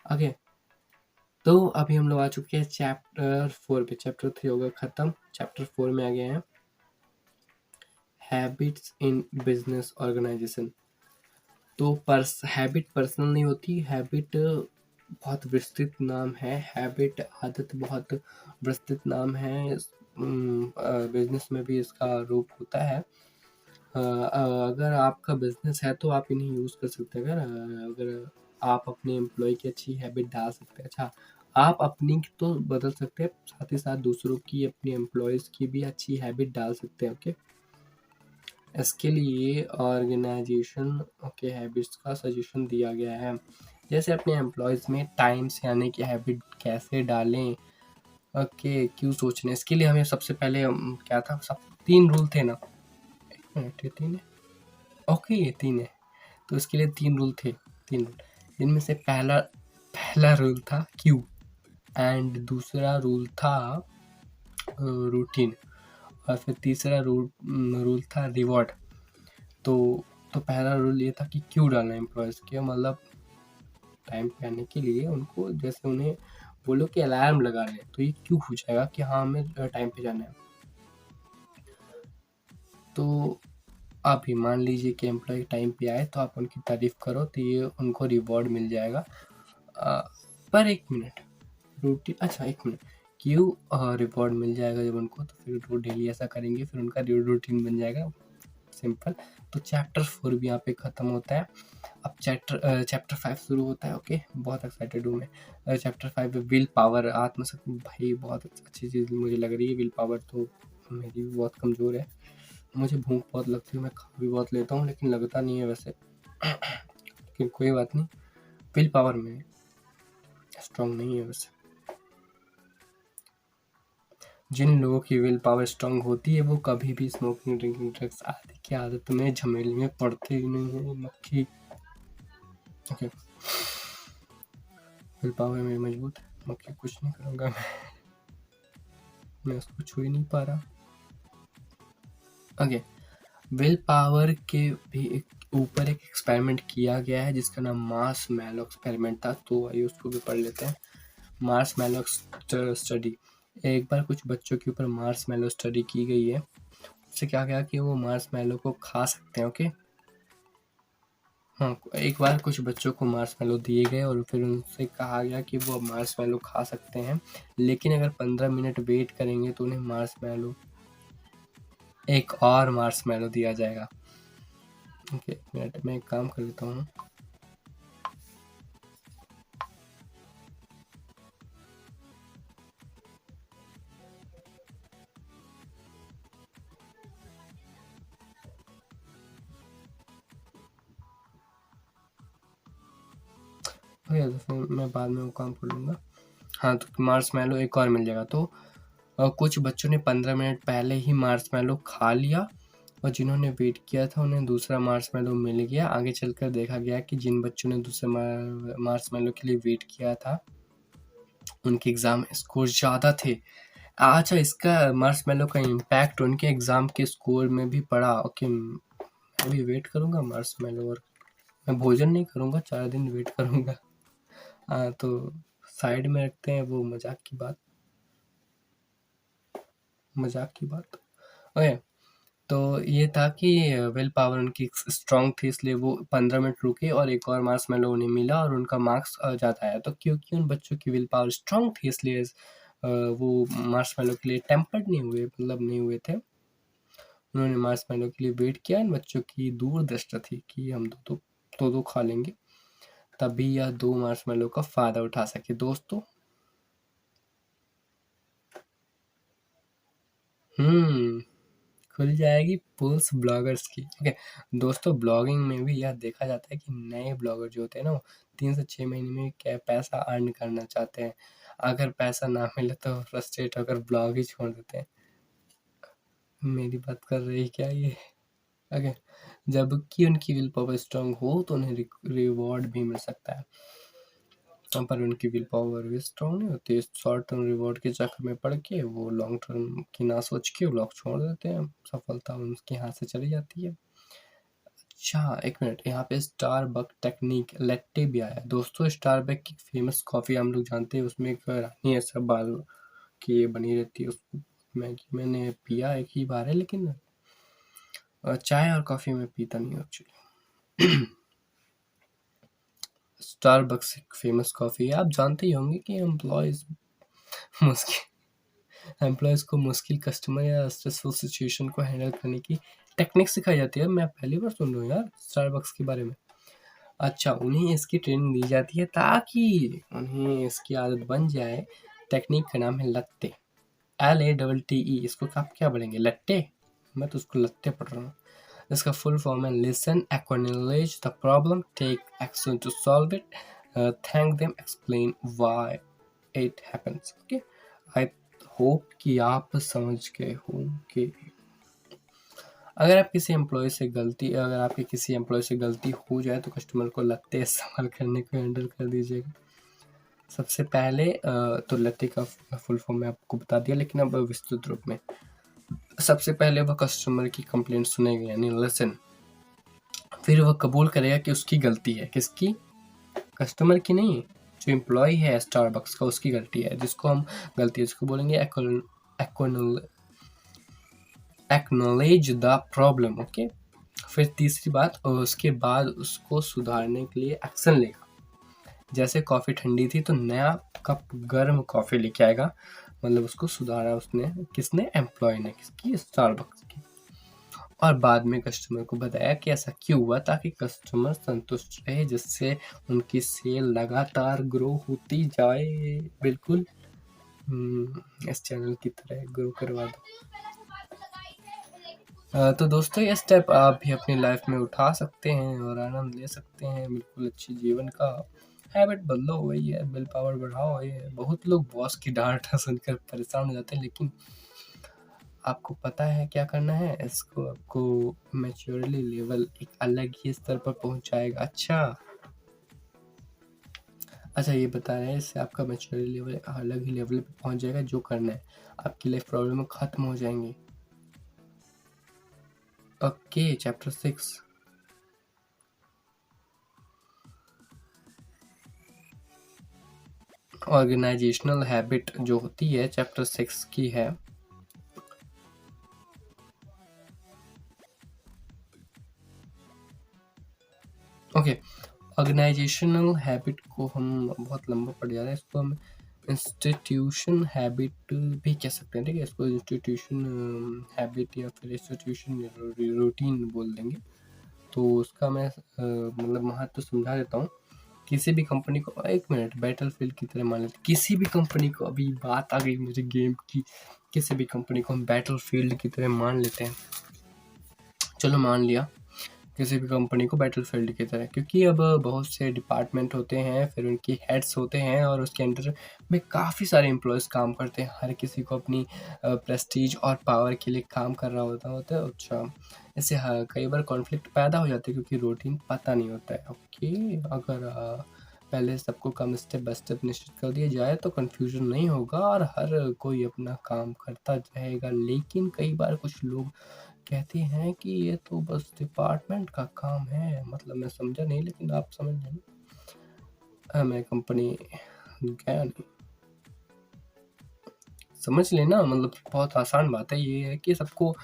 Okay, तो अभी हम लोग आ चुके हैं चैप्टर 4 पे। चैप्टर 3 हो गया खत्म, चैप्टर 4 में आ गए हैं, हैबिट्स इन बिजनेस ऑर्गेनाइजेशन। तो हैबिट पर्सनल नहीं होती, हैबिट बहुत विस्तृत नाम है, हैबिट आदत बहुत विस्तृत नाम है। बिजनेस में भी इसका रूप होता है। अगर आपका बिजनेस है तो आप इन्हें यूज़ कर सकते हैं। अगर आप अपने एम्प्लॉय की अच्छी हैबिट डाल सकते हैं, अच्छा आप अपनी तो बदल सकते हैं, साथ ही साथ दूसरों की, अपने एम्प्लॉयज़ की भी अच्छी हैबिट डाल सकते हैं। ओके, इसके लिए ऑर्गेनाइजेशन के हैबिट्स का सजेशन दिया गया है। जैसे अपने एम्प्लॉयज़ में टाइम से आने की हैबिट कैसे डालें, ओके क्यों सोचने। इसके लिए हमें सबसे पहले क्या था, सब 3 रूल थे ना, 1 मिनट, ये 3 है, ओके ये 3 है। तो इसके लिए 3 रूल थे, 3 रूल, जिनमें से पहला पहला रूल था क्यू, एंड दूसरा रूल था रूटीन, और फिर तीसरा रूल था रिवॉर्ड। तो पहला रूल ये था कि क्यों डालना एम्प्लॉयज़ के, मतलब टाइम पे आने के लिए उनको, जैसे उन्हें बोलो कि अलार्म लगा लें, तो ये क्यों पूछेगा कि हाँ हमें टाइम पे जाना है। तो आप ही मान लीजिए कि एम्प्लॉय टाइम पे आए तो आप उनकी तारीफ करो तो ये उनको रिवॉर्ड मिल जाएगा। पर 1 मिनट, रूटीन, अच्छा 1 मिनट, क्यों रिवॉर्ड मिल जाएगा जब उनको, तो फिर वो डेली ऐसा करेंगे, फिर उनका रूटीन बन जाएगा, सिंपल। तो चैप्टर 4 भी यहाँ पे ख़त्म होता है। अब चैप्टर 5 शुरू होता है। ओके, बहुत एक्साइटेड हूँ मैं। चैप्टर 5 में विल पावर, आत्मशक्ति, भाई बहुत अच्छी चीज़ मुझे लग रही है। विल पावर तो मेरी भी बहुत कमज़ोर है, मुझे भूख बहुत लगती है, मैं खा भी बहुत लेता हूँ, लेकिन लगता नहीं है वैसे। लेकिन कोई बात नहीं, विल पावर में स्ट्रॉन्ग नहीं है वैसे। जिन लोगों की विल पावर स्ट्रॉन्ग होती है वो कभी भी स्मोकिंग, ड्रिंकिंग, ड्रग्स आदि की आदत में, झमेले में पड़ते ही नहीं है। मक्खी, ओके, विल पावर मेरी मजबूत है, मक्खी कुछ नहीं करूँगा मैं उसको छू ही नहीं पा रहा। ओके, विल पावर के भी ऊपर एक एक्सपेरिमेंट किया गया है जिसका नाम मार्स मैलो एक्सपेरिमेंट था। तो आइए उसको भी पढ़ लेते हैं। मार्स मैलो स्टडी, एक बार कुछ बच्चों के ऊपर मार्स मैलो स्टडी की गई है। उससे क्या गया कि वो मार्स मैलो को खा सकते हैं। ओके, हाँ, एक बार कुछ बच्चों को मार्शमैलो दिए गए और फिर उनसे कहा गया कि वो मार्शमैलो खा सकते हैं, लेकिन अगर 15 मिनट वेट करेंगे तो उन्हें मार्शमैलो, एक और मार्शमैलो दिया जाएगा। ओके, एक मिनट मैं एक काम कर लेता हूँ। ओके, तो फिर मैं बाद में वो काम कर लूँगा। हाँ, तो मार्शमैलो एक और मिल जाएगा। तो कुछ बच्चों ने 15 मिनट पहले ही मार्शमैलो खा लिया, और जिन्होंने वेट किया था उन्हें दूसरा मार्शमैलो मिल गया। आगे चलकर देखा गया कि जिन बच्चों ने दूसरे मार्शमैलो के लिए वेट किया था उनके एग्ज़ाम स्कोर ज़्यादा थे। अच्छा, इसका मार्शमैलो का इम्पैक्ट उनके एग्ज़ाम के स्कोर में भी पड़ा। ओके, मैं भी वेट करूँगा मार्शमैलो, और मैं भोजन नहीं करूँगा, 4 दिन वेट करूँगा। हाँ, तो साइड में रखते हैं वो मजाक की बात, मजाक की बात। ओके, तो ये था कि विल पावर उनकी स्ट्रॉन्ग थी, इसलिए वो 15 मिनट रुके और एक और मार्शमैलो उन्हें मिला और उनका मार्क्स ज़्यादा आया। तो क्योंकि उन बच्चों की विल पावर स्ट्रॉन्ग थी, इसलिए वो मार्शमैलो के लिए टेम्पर्ड नहीं हुए, मतलब नहीं हुए थे। उन्होंने मार्शमैलो के लिए वेट किया। इन बच्चों की दूरदृष्टा थी कि हम दो खा लेंगे, तभी यह 2 मार्शमैलो का फ़ायदा उठा सके। दोस्तों, खुल जाएगी पोल्स ब्लॉगर्स की। ओके, दोस्तों ब्लॉगिंग में भी यह देखा जाता है कि नए ब्लॉगर जो होते हैं ना, वो 3 से 6 महीने में क्या पैसा अर्न करना चाहते हैं। अगर पैसा ना मिले तो फ्रस्ट्रेट होकर ब्लॉग ही छोड़ देते हैं। मेरी बात कर रही क्या ये? ओके, जबकि उनकी विल पावर स्ट्रांग हो तो उन्हें रिवॉर्ड भी मिल सकता है, पर उनकी विल पावर भी स्ट्रांग नहीं होती। शॉर्ट टर्म रिवॉर्ड के चक्कर में पड़ के वो लॉन्ग टर्म की ना सोच के ब्लॉग छोड़ देते हैं, सफलता उनके हाथ से चली जाती है। अच्छा, एक मिनट, यहाँ पे स्टारबक टेक्निक लेट्टे भी आया है। दोस्तों स्टारबक की फेमस कॉफ़ी हम लोग जानते हैं, उसमें एक रानी है सब बाल की बनी रहती है। उसको मैगी मैंने पिया एक ही बार है, लेकिन चाय और कॉफ़ी में पीता नहीं हूँ एक्चुअली। स्टारबक्स एक फेमस कॉफ़ी है। आप जानते ही होंगे कि एम्प्लॉयज़ को मुश्किल कस्टमर या स्ट्रेसफुल सिचुएशन को हैंडल करने की टेक्निक सिखाई जाती है। मैं पहली बार सुन रहा हूँ यार स्टारबक्स के बारे में। अच्छा, उन्हें इसकी ट्रेनिंग दी जाती है ताकि उन्हें इसकी आदत बन जाए। टेक्निक का नाम है लत्ते, LATTE। इसको आप क्या पढ़ेंगे, लट्टे? मैं तो उसको लत्ते पढ़ रहा हूँ। इसका फुल फॉर्म है listen, acknowledge the problem, take action to solve it, thank them, explain why it happens. Okay, I hope कि आप समझ गए हो कि अगर आपके किसी एम्प्लॉय से गलती हो जाए तो कस्टमर को लत्ते इस्तेमाल करने को हैंडल कर दीजिएगा। सबसे पहले तो लत्ते का फुल फॉर्म मैं आपको बता दिया, लेकिन अब विस्तृत रूप में। सबसे पहले वह कस्टमर की कंप्लेंट सुनेगा, यानी लिसन। फिर वह कबूल करेगा कि उसकी गलती है। किसकी? कस्टमर की नहीं, जो एम्प्लॉय है स्टारबक्स का उसकी गलती है, जिसको बोलेंगे एक्नॉलेज द प्रॉब्लम। ओके, फिर तीसरी बात, और उसके बाद उसको सुधारने के लिए एक्शन लेगा। जैसे कॉफ़ी ठंडी थी तो नया कप गर्म कॉफ़ी लेके आएगा, मतलब उसको सुधारा उसने। किसने? एम्प्लॉय ने। किसकी? स्टारबक्स की। और बाद में कस्टमर को बताया कि ऐसा क्यों हुआ, ताकि कस्टमर संतुष्ट रहे, जिससे उनकी सेल लगातार ग्रो होती जाए। बिल्कुल इस चैनल की तरह ग्रो करवा दो। तो दोस्तों ये स्टेप आप भी अपनी लाइफ में उठा सकते हैं और आनंद ले सकते हैं बिल्कुल अच्छी जीवन का। हैबिट बदलो, वही है, विल पावर बढ़ाओ। ये बहुत लोग बॉस की डांट सुनकर परेशान हो जाते हैं, लेकिन आपको पता है क्या करना है। इसको आपको मैच्योरिटी लेवल एक अलग ही स्तर पर पहुंचाएगा। अच्छा, ये बता रहे हैं इससे आपका मैच्योरिटी लेवल अलग ही लेवल पे पहुंच जाएगा। जो करना है, आपकी लाइफ प्रॉब्लम खत्म हो जाएंगी। Okay, chapter 6। ऑर्गेनाइजेशनल हैबिट जो होती है, चैप्टर 6 की है। ओके, ऑर्गेनाइजेशनल हैबिट को हम बहुत लंबा पड़ जा रहा है, इसको हम इंस्टीट्यूशन हैबिट भी कह सकते हैं। ठीक है, इसको इंस्टीट्यूशन हैबिट या फिर इंस्टीट्यूशन रूटीन बोल देंगे। तो उसका मैं मतलब महत्व समझा देता हूँ। किसी भी कंपनी को, एक मिनट, बैटलफील्ड की तरह मान लेते, किसी भी कंपनी को, अभी बात आ गई मुझे गेम की, किसी भी कंपनी को हम बैटलफील्ड की तरह मान लेते हैं। चलो मान लिया किसी भी कंपनी को बैटलफील्ड की तरह, क्योंकि अब बहुत से डिपार्टमेंट होते हैं, फिर उनकी हेड्स होते हैं, और उसके अंडर में काफ़ी सारे एम्प्लॉयज़ काम करते हैं। हर किसी को अपनी प्रेस्टीज और पावर के लिए काम कर रहा होता है। अच्छा, इससे कई बार कॉन्फ्लिक्ट पैदा हो जाते हैं, क्योंकि रूटीन पता नहीं होता है। ओके, अगर पहले सबको कम स्टेप बाय स्टेप निश्चित कर दिया जाए तो कन्फ्यूजन नहीं होगा और हर कोई अपना काम करता रहेगा। लेकिन कई बार कुछ लोग कहते हैं कि ये तो बस डिपार्टमेंट का काम है, मतलब मैं समझा नहीं, लेकिन आप समझ लेना। मैं कंपनी गया नहीं, समझ लेना, मतलब बहुत आसान बात है। ये है कि सबको,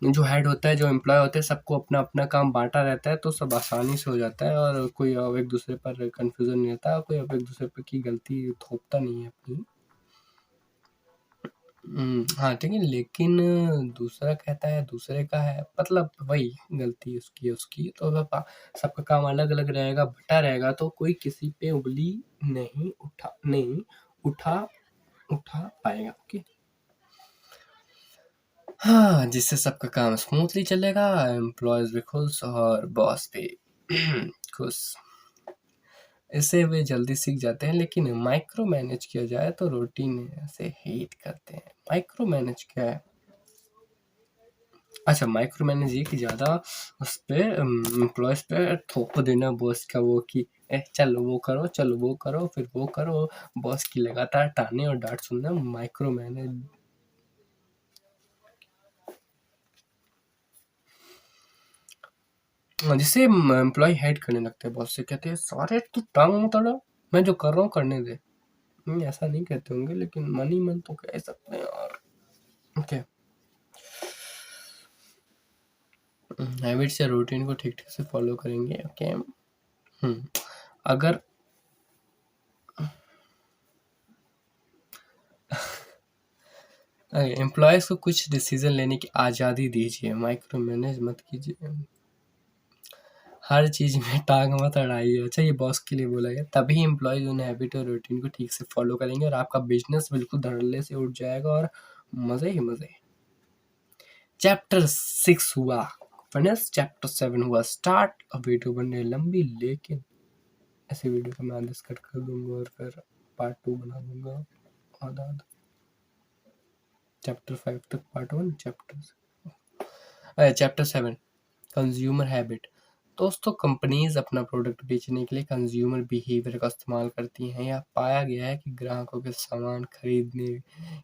जो हेड होता है, जो एम्प्लॉय होते हैं, सबको अपना अपना काम बांटा रहता है, तो सब आसानी से हो जाता है, और कोई अब एक दूसरे पर कंफ्यूजन नहीं रहता, कोई अब एक दूसरे पर की गलती थोपता नहीं है अपनी। हाँ, ठीक है, लेकिन दूसरा कहता है दूसरे का है, मतलब वही गलती उसकी तो सबका काम अलग अलग रहेगा, बटा रहेगा, तो कोई किसी पे उंगली नहीं उठा उठा पाएगा। ओके, हाँ, जिससे सबका काम स्मूथली चलेगा, एम्प्लॉयज भी खुश और बॉस भी खुश। इससे वे जल्दी सीख जाते हैं, लेकिन माइक्रो मैनेज किया जाए तो रूटीन से हेट करते हैं। माइक्रो मैनेज क्या है? अच्छा, माइक्रो मैनेज ये कि ज़्यादा उस पे एम्प्लॉयज़ पे थोप देना बॉस का, वो कि चलो वो करो, चलो वो करो, फिर वो करो। बॉस की लगातार ताने और डांट सुनना माइक्रो मैनेज। जिससे एम्प्लॉय हेट करने लगते हैं बॉस से, कहते हैं सारे तू टांग मत अड़ा, मैं जो कर रहा हूँ करने दे। ऐसा नहीं कहते होंगे लेकिन मन ही मन तो कह सकते हैं यार। ओके, हैबिट्स या रूटीन को ठीक ठीक से फॉलो करेंगे। ओके, अगर एम्प्लॉयज़ को कुछ डिसीजन लेने की आज़ादी दीजिए, माइक्रो मैनेज मत कीजिए, हर चीज़ में टांग मत अड़ाइए। अच्छा, ये बॉस के लिए बोला गया। तभी एम्प्लॉयज़ उन हैबिट और रूटीन को ठीक से फॉलो करेंगे और आपका बिजनेस बिल्कुल धड़ल्ले से उठ जाएगा और मज़े ही मज़े। चैप्टर 6 हुआ फिनिश, चैप्टर 7 हुआ स्टार्ट। अब वीडियो बन रही है लंबी, लेकिन ऐसे वीडियो को मैं आधे कट कर दूंगा और फिर पार्ट 2 बना दूंगा आधा आधा। चैप्टर 5 तक पार्ट 1, चैप्टर 7 कंज्यूमर हैबिट। दोस्तों, कंपनीज अपना प्रोडक्ट बेचने के लिए कंज्यूमर बिहेवियर का इस्तेमाल करती हैं। यह पाया गया है कि ग्राहकों के सामान खरीदने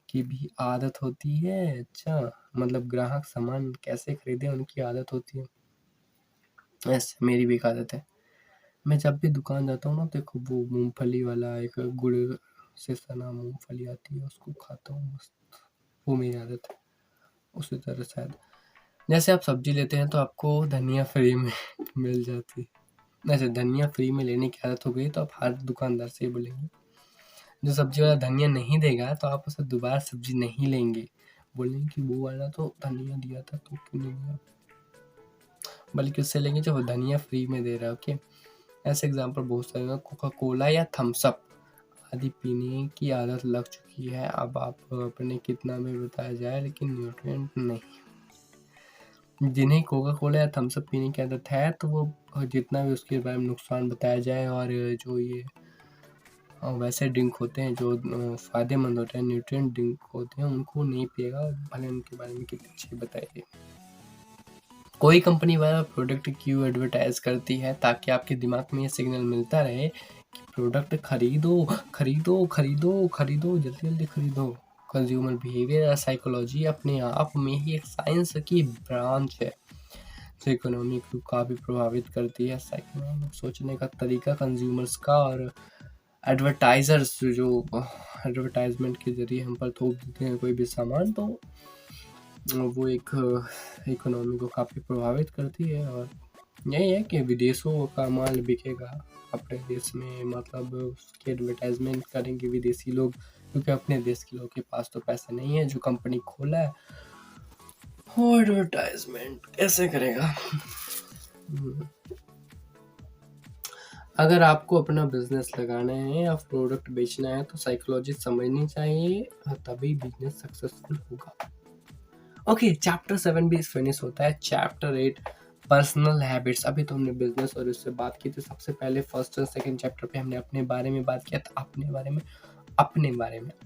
की भी आदत होती है। अच्छा, मतलब ग्राहक सामान कैसे खरीदे उनकी आदत होती है। ऐसे मेरी भी एक आदत है, मैं जब भी दुकान जाता हूँ ना, देखो वो मूंगफली वाला एक गुड़ से सना मूंगफली आती है, उसको खाता हूँ मस्त। वो मेरी आदत है। उसी तरह शायद जैसे आप सब्जी लेते हैं तो आपको धनिया फ्री में मिल जाती है, ऐसे धनिया फ्री में लेने की आदत हो गई तो आप हर दुकानदार से ये बोलेंगे, जो सब्जी वाला धनिया नहीं देगा तो आप उसे दोबारा सब्जी नहीं लेंगे, बोलेंगे कि वो वाला तो धनिया दिया था तो क्यों नहीं दिया, बल्कि उससे लेंगे जो धनिया फ्री में दे रहा है। ओके, ऐसे एग्जाम्पल बहुत सारे हैं। कोका कोला या थम्स अप आदि पीने की आदत लग चुकी है, अब आप अपने कितना में बताया जाए, लेकिन न्यूट्रिएंट नहीं। जिन्हें कोका कोला या थम्स अप पीने की आदत है तो वो जितना भी उसके बारे में नुकसान बताया जाए, और जो ये वैसे ड्रिंक होते हैं जो फ़ायदेमंद होते हैं, न्यूट्रिएंट ड्रिंक होते हैं, उनको नहीं पिएगा, भले उनके बारे में कितनी अच्छी बताइए। कोई कंपनी वाला प्रोडक्ट क्यों एडवर्टाइज करती है, ताकि आपके दिमाग में ये सिग्नल मिलता रहे कि प्रोडक्ट खरीदो खरीदो खरीदो खरीदो, जल्दी जल्दी खरीदो। कंज्यूमर बिहेवियर या साइकोलॉजी अपने आप में ही एक साइंस की ब्रांच है जो इकोनॉमी को काफ़ी प्रभावित करती है। सोचने का तरीका कंज्यूमर्स का, और एडवर्टाइजर्स जो एडवर्टाइजमेंट के जरिए हम पर थोप देते हैं कोई भी सामान, तो वो एक इकोनॉमी को काफ़ी प्रभावित करती है। और यही है कि विदेशों का माल बिकेगा अपने देश में, मतलब उसकी एडवर्टाइजमेंट करेंगे विदेशी लोग, क्योंकि अपने देश के लोगों के पास तो पैसे नहीं है। जो कंपनी खोला है वो एडवर्टाइजमेंट कैसे करेगा। अगर आपको अपना बिजनेस लगाना है या प्रोडक्ट बेचना है तो साइकोलॉजी समझनी चाहिए, तभी बिजनेस सक्सेसफुल होगा। ओके, चैप्टर 7 भी फिनिश होता है। Chapter 8 personal habits. अभी तो हमने बिजनेस और इससे बात की थी। सबसे पहले फर्स्ट और सेकंड चैप्टर पे हमने अपने बारे में बात किया था, अपने बारे में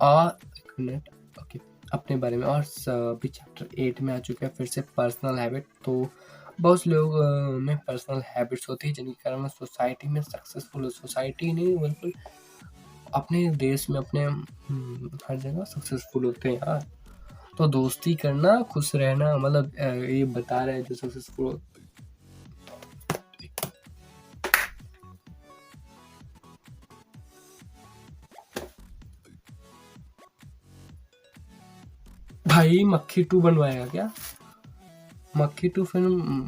और एक मिनट, ओके, अपने बारे में। और अभी चैप्टर 8 में आ चुका है फिर से पर्सनल हैबिट। तो बहुत लोग में पर्सनल हैबिट्स होती है जिनके कारण वो सोसाइटी में सक्सेसफुल, सोसाइटी नहीं बिल्कुल अपने देश में, अपने हर जगह सक्सेसफुल होते हैं यार। तो दोस्ती करना, खुश रहना, मतलब ये बता रहे हैं जो सक्सेसफुल। भाई मक्खी 2 बनवाएगा क्या? मक्खी 2 फिल्म।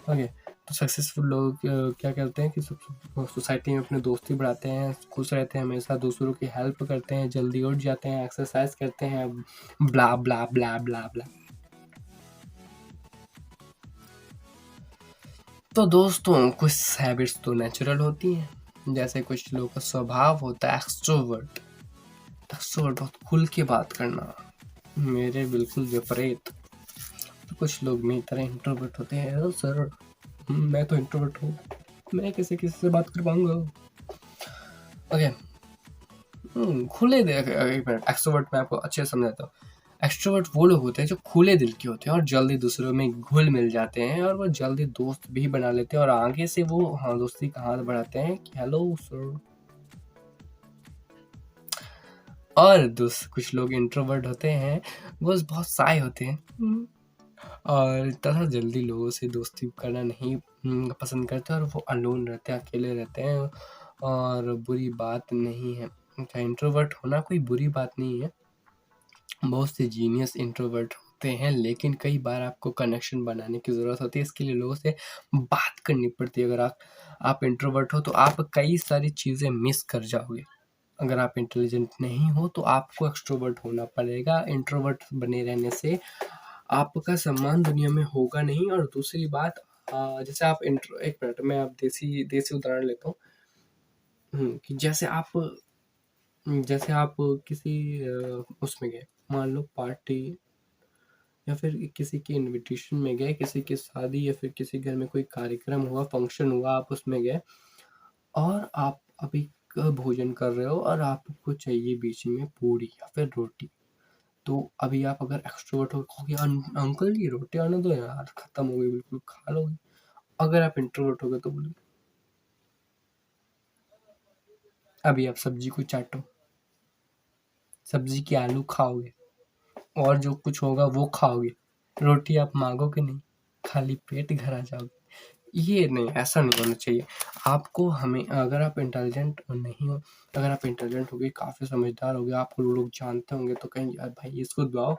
ओके, तो सक्सेसफुल लोग क्या करते हैं कि सोसाइटी में अपने दोस्ती बढ़ाते हैं, खुश रहते हैं, हमेशा दूसरों की हेल्प करते हैं, जल्दी उठ जाते हैं, एक्सरसाइज करते हैं, ब्ला ब्ला ब्ला ब्ला ब्ला। तो दोस्तों, कुछ हैबिट्स तो नेचुरल होती हैं, जैसे कुछ लोगों का स्वभाव होता है एक्सट्रोवर्ट बहुत खुल के बात करना, मेरे बिल्कुल विपरीत। तो कुछ लोग मेरी तरह इंट्रोवर्ट होते हैं। सर, मैं तो इंट्रोवर्ट हूँ, मैं किसी से बात कर पाऊंगा। ओके, खुले दिल। एक मिनट, एक्सट्रोवर्ट मैं आपको अच्छे से समझाता हूँ। एक्सट्रोवर्ट वो लोग होते हैं जो खुले दिल के होते हैं और जल्दी दूसरों में घुल मिल जाते हैं, और वो जल्दी दोस्त भी बना लेते हैं, और आगे से वो दोस्ती का हाथ बढ़ाते हैं कि हेलो सर। और कुछ लोग इंट्रोवर्ट होते हैं, वो बहुत साय होते हैं, और इतना जल्दी लोगों से दोस्ती करना नहीं पसंद करते, और वो अलोन रहते हैं, अकेले रहते हैं, और बुरी बात नहीं है। अच्छा, इंट्रोवर्ट होना कोई बुरी बात नहीं है। बहुत से जीनियस इंट्रोवर्ट होते हैं, लेकिन कई बार आपको कनेक्शन बनाने की ज़रूरत होती है, इसके लिए लोगों से बात करनी पड़ती है। अगर आप इंट्रोवर्ट हो तो आप कई सारी चीज़ें मिस कर जाओगे। अगर आप इंटेलिजेंट नहीं हो तो आपको एक्सट्रोवर्ट होना पड़ेगा। इंट्रोवर्ट बने रहने से आपका सम्मान दुनिया में होगा नहीं। और दूसरी बात, जैसे आप एक मिनट में आप देसी देसी उदाहरण लेता हूँ, कि जैसे आप किसी उसमें गए, मान लो पार्टी, या फिर किसी के इनविटेशन में गए, किसी की शादी या फिर किसी घर में कोई कार्यक्रम हुआ, फंक्शन हुआ, आप उसमें गए और आप अभी भोजन कर रहे हो और आपको चाहिए बीच में पूड़ी या फिर रोटी। तो अभी आप अगर एक्सट्रोवर्ट हो, कहोगे अंकल जी रोटी आने दो यार, खत्म हो गई, बिल्कुल खा लोगे। अगर आप इंट्रोवर्ट हो गए तो बोलोगे अभी आप सब्जी को चाटो, सब्जी के आलू खाओगे और जो कुछ होगा वो खाओगे, रोटी आप मांगोगे नहीं, खाली पेट घर आ जाओगे। ये नहीं, ऐसा नहीं होना चाहिए। आपको हमें अगर आप इंटेलिजेंट नहीं हो, अगर आप इंटेलिजेंट हो गए, काफ़ी समझदार हो गए, आपको लोग जानते होंगे, तो कहेंगे यार भाई इसको लाओ,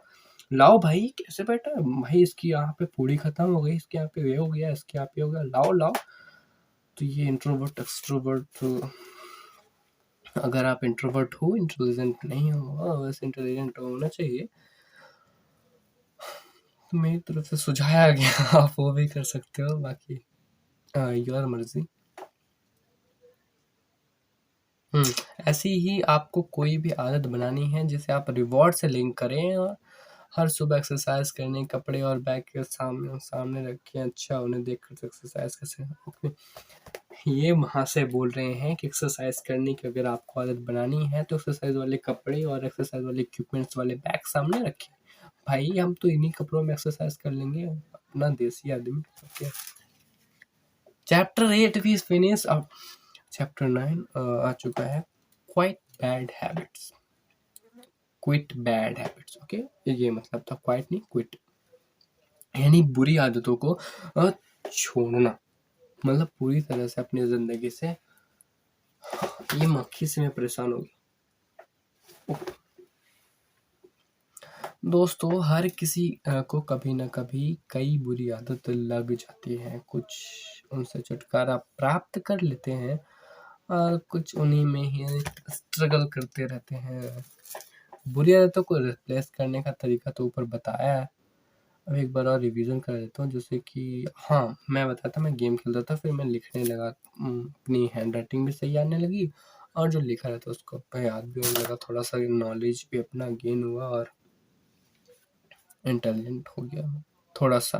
लाओ भाई कैसे बैठा है भाई, इसकी यहाँ पे पूरी खत्म हो गई, इसके यहाँ पे ये हो गया, इसके यहाँ पे हो गया, लाओ लाओ। तो ये इंट्रोवर्ट एक्सट्रोवर्ट, अगर आप इंट्रोवर्ट हो, इंटेलिजेंट नहीं हो, बस इंटेलिजेंट होना चाहिए, तो मेरी तरफ से सुझाया गया। आप वो भी कर सकते हो, बाकी योर मर्जी। ऐसी ही आपको कोई भी आदत बनानी है जिसे आप रिवॉर्ड से लिंक करें, और हर सुबह एक्सरसाइज करने, कपड़े और बैग के सामने सामने रखें, अच्छा उन्हें देखकर एक्सरसाइज कैसे। ओके, ये वहाँ से बोल रहे हैं कि एक्सरसाइज करने की अगर आपको आदत बनानी है तो एक्सरसाइज वाले कपड़े और एक्सरसाइज वाले इक्विपमेंट्स वाले बैग सामने रखें। भाई हम तो इन्हीं कपड़ों में एक्सरसाइज कर लेंगे, अपना देसी आदमी। ओके, चैप्टर 8 भी फिनिश। अब चैप्टर 9 आ चुका है, quite bad habits. Quit bad habits. Okay, ये मतलब था क्वाइट नहीं क्विट, यानी बुरी आदतों को छोड़ना, मतलब पूरी तरह से अपनी जिंदगी से। ये मक्खी से मैं परेशान हो गया दोस्तों। हर किसी को कभी ना कभी कई बुरी आदत लग जाती है, कुछ उनसे छुटकारा प्राप्त कर लेते हैं और कुछ उन्हीं में ही स्ट्रगल करते रहते हैं। बुरी आदतों को रिप्लेस करने का तरीका तो ऊपर बताया है, अब एक बार और रिवीजन कर देता हूँ। जैसे कि हाँ, मैं बताया था मैं गेम खेलता था, फिर मैं लिखने लगा, अपनी हैंड राइटिंग भी सही आने लगी और जो लिखा रहता उसको याद भी होने लगा, थोड़ा सा नॉलेज भी अपना गेन हुआ और इंटेलिजेंट हो गया थोड़ा सा।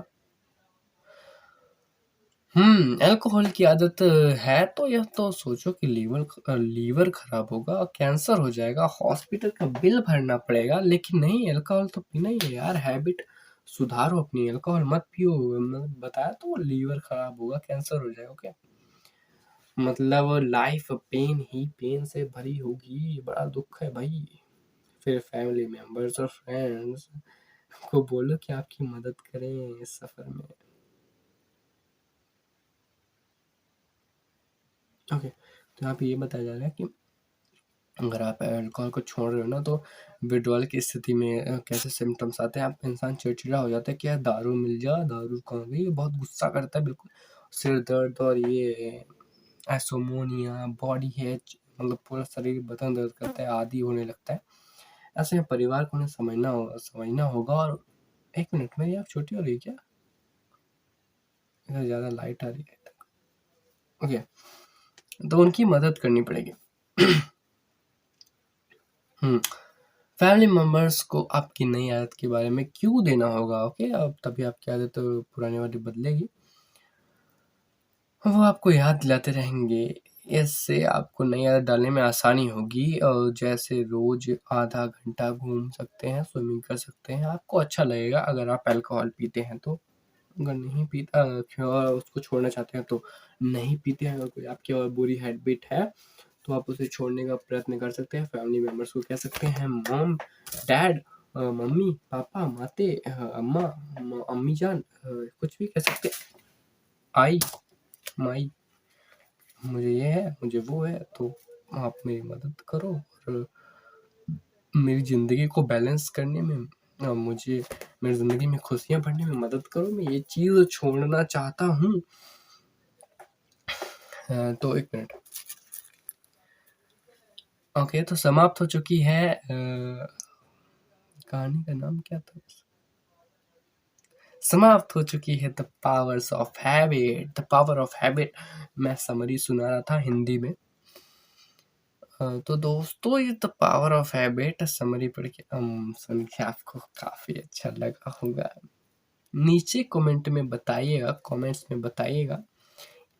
अल्कोहल की आदत है तो यह तो सोचो कि लीवर खराब होगा, कैंसर हो जाएगा, हॉस्पिटल का बिल भरना पड़ेगा। लेकिन नहीं, अल्कोहल तो पीना ही है यार, हैबिट सुधारो अपनी, अल्कोहल मत पियो। बताया तो लीवर खराब होगा, कैंसर हो जाएगा। ओके, मतलब लाइफ पेन ही पेन से भरी होगी, बड़ा दुख है भाई। फिर फैमिली मेंबर्स और फ्रेंड्स को बोलो कि आपकी मदद करें इस सफर में। ओके, तो यहाँ पे ये बताया जा रहा है कि अगर आप अल्कोहल को छोड़ रहे हो ना, तो विड्रॉल की स्थिति में कैसे सिम्टम्स आते हैं। आप इंसान चिड़चिड़ा हो जाता है कि यार दारू मिल जा, दारू कहाँ गई, बहुत गुस्सा करता है, बिल्कुल सिर दर्द और ये एसोमोनिया, बॉडी हैच, मतलब पूरा शरीर बदन दर्द करता है, आदि होने लगता है। ऐसे में परिवार को उन्हें समझना होगा। और एक मिनट, मेरी आँख छोटी हो रही है क्या? इधर ज़्यादा लाइट आ रही है। ओके, तो उनकी मदद करनी पड़ेगी। फैमिली मेंबर्स को आपकी नई आदत के बारे में क्यों देना होगा। ओके, अब तभी आपकी आदत पुरानी वाली बदलेगी, वो आपको याद दिलाते रहेंगे। इससे आपको नई आदत डालने में आसानी होगी, और जैसे रोज आधा घंटा घूम सकते हैं, स्विमिंग कर सकते हैं, आपको अच्छा लगेगा। अगर आप अल्कोहल पीते हैं तो, अगर नहीं पीता और उसको छोड़ना चाहते हैं तो नहीं पीते हैं, अगर कोई आपकी और बुरी हैबिट है तो आप उसे छोड़ने का प्रयत्न कर सकते हैं। फैमिली मेंबर्स को कह सकते हैं, मॉम, डैड, मम्मी, पापा, माते, अम्मा, अम्मी जान, कुछ भी कह सकते। आई, माई, मुझे ये है, मुझे वो है, तो आप मेरी मदद करो और मेरी ज़िंदगी को बैलेंस करने में, मुझे मेरी ज़िंदगी में खुशियाँ भरने में मदद करो। मैं ये चीज़ छोड़ना चाहता हूँ। तो 1 मिनट। ओके, तो समाप्त हो चुकी है कहानी का नाम क्या था? समाप्त हो चुकी है the powers of habit. The power of habit मैं समरी सुना रहा था हिंदी में। तो दोस्तों, ये the power of habit summary पढ़ के सुन के आपको काफ़ी अच्छा लगा होगा। नीचे कमेंट्स में बताइएगा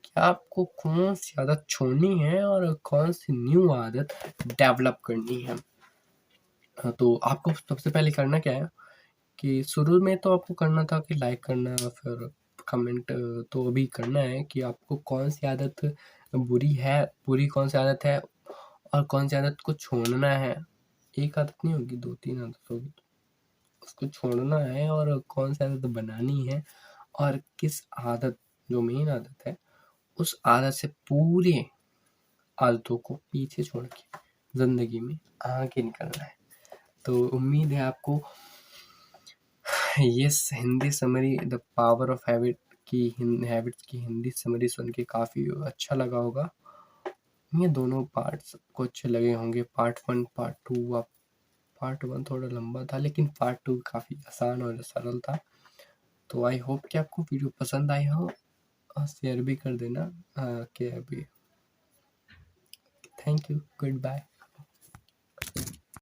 कि आपको कौन सी आदत छोड़नी है और कौन सी न्यू आदत डेवलप करनी है। तो आपको सबसे पहले करना क्या है कि शुरू में तो आपको करना था कि लाइक करना, फिर कमेंट, तो अभी करना है कि आपको कौन सी आदत बुरी कौन सी आदत है और कौन सी आदत को छोड़ना है। एक आदत नहीं होगी, 2-3 आदत होगी, तो उसको छोड़ना है और कौन सी आदत बनानी है और किस आदत, जो मेन आदत है, उस आदत से पूरे आदतों को पीछे छोड़ के ज़िंदगी में आगे निकलना है। तो उम्मीद है आपको ये Hindi summary the power of habits की हिंदी समरी सुन के काफ़ी अच्छा लगा होगा। ये दोनों पार्ट्स को अच्छे लगे होंगे, पार्ट 1, पार्ट 2। पार्ट 1 थोड़ा लंबा था लेकिन पार्ट 2 काफ़ी आसान और सरल था। तो आई होप कि आपको वीडियो पसंद आई हो और शेयर भी कर देना कि अभी। Thank you, good bye.